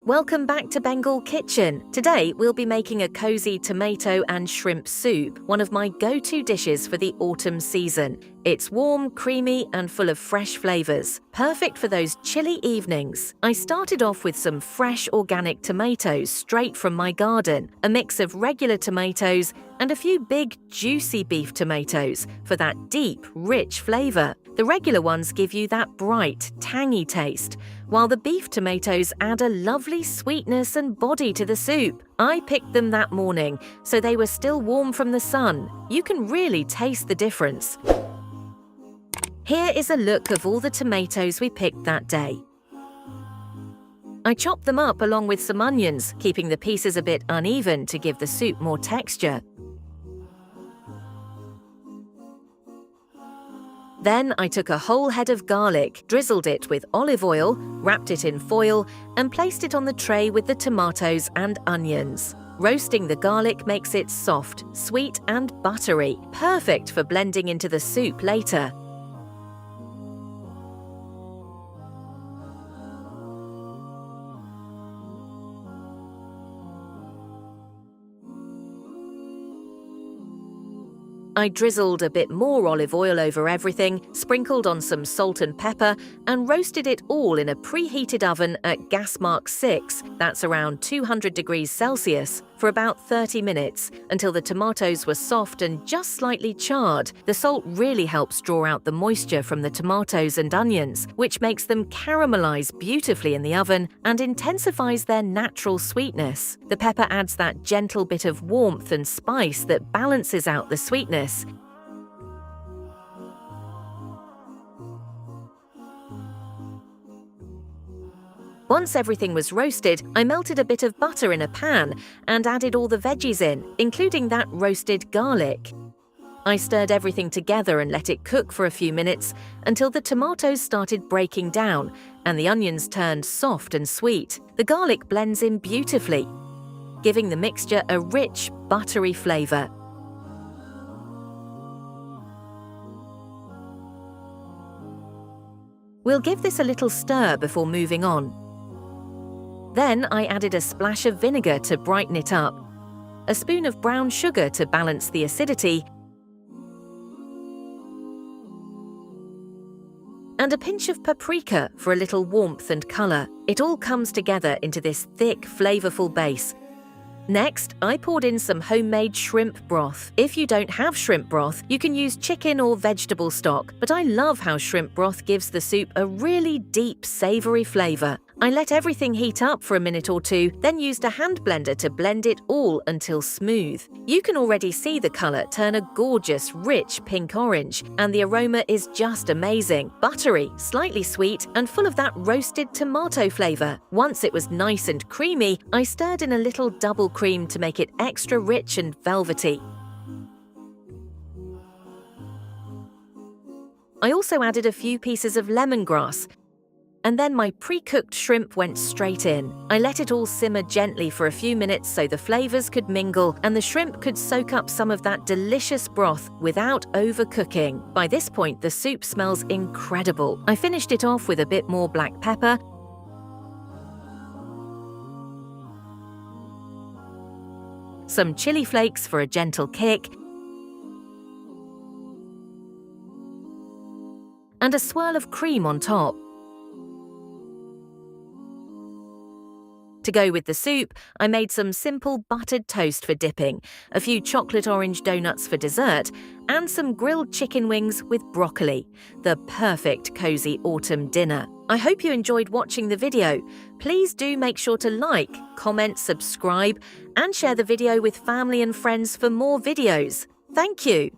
Welcome back to Bengal Kitchen. Today we'll be making a cozy tomato and shrimp soup, one of my go-to dishes for the autumn season. It's warm, creamy and full of fresh flavors, perfect for those chilly evenings. I started off with some fresh organic tomatoes straight from my garden, a mix of regular tomatoes and a few big juicy beef tomatoes for that deep, rich flavor. The regular ones give you that bright, tangy taste, while the beef tomatoes add a lovely sweetness and body to the soup. I picked them that morning, so they were still warm from the sun. You can really taste the difference. Here is a look of all the tomatoes we picked that day. I chopped them up along with some onions, keeping the pieces a bit uneven to give the soup more texture. Then I took a whole head of garlic, drizzled it with olive oil, wrapped it in foil, and placed it on the tray with the tomatoes and onions. Roasting the garlic makes it soft, sweet, and buttery, perfect for blending into the soup later. I drizzled a bit more olive oil over everything, sprinkled on some salt and pepper, and roasted it all in a preheated oven at gas mark 6, that's around 200 degrees Celsius, for about 30 minutes, until the tomatoes were soft and just slightly charred. The salt really helps draw out the moisture from the tomatoes and onions, which makes them caramelize beautifully in the oven and intensifies their natural sweetness. The pepper adds that gentle bit of warmth and spice that balances out the sweetness. Once everything was roasted, I melted a bit of butter in a pan and added all the veggies in, including that roasted garlic. I stirred everything together and let it cook for a few minutes until the tomatoes started breaking down and the onions turned soft and sweet. The garlic blends in beautifully, giving the mixture a rich, buttery flavor. We'll give this a little stir before moving on. Then I added a splash of vinegar to brighten it up, a spoon of brown sugar to balance the acidity, and a pinch of paprika for a little warmth and color. It all comes together into this thick, flavorful base. Next, I poured in some homemade shrimp broth. If you don't have shrimp broth, you can use chicken or vegetable stock, but I love how shrimp broth gives the soup a really deep, savory flavor. I let everything heat up for a minute or two, then used a hand blender to blend it all until smooth. You can already see the color turn a gorgeous, rich pink-orange, and the aroma is just amazing. Buttery, slightly sweet, and full of that roasted tomato flavor. Once it was nice and creamy, I stirred in a little double cream to make it extra rich and velvety. I also added a few pieces of lemongrass, and then my pre-cooked shrimp went straight in. I let it all simmer gently for a few minutes so the flavors could mingle and the shrimp could soak up some of that delicious broth without overcooking. By this point, the soup smells incredible. I finished it off with a bit more black pepper, some chili flakes for a gentle kick, and a swirl of cream on top. To go with the soup, I made some simple buttered toast for dipping, a few chocolate orange donuts for dessert, and some grilled chicken wings with broccoli. The perfect cozy autumn dinner. I hope you enjoyed watching the video. Please do make sure to like, comment, subscribe, and share the video with family and friends for more videos. Thank you.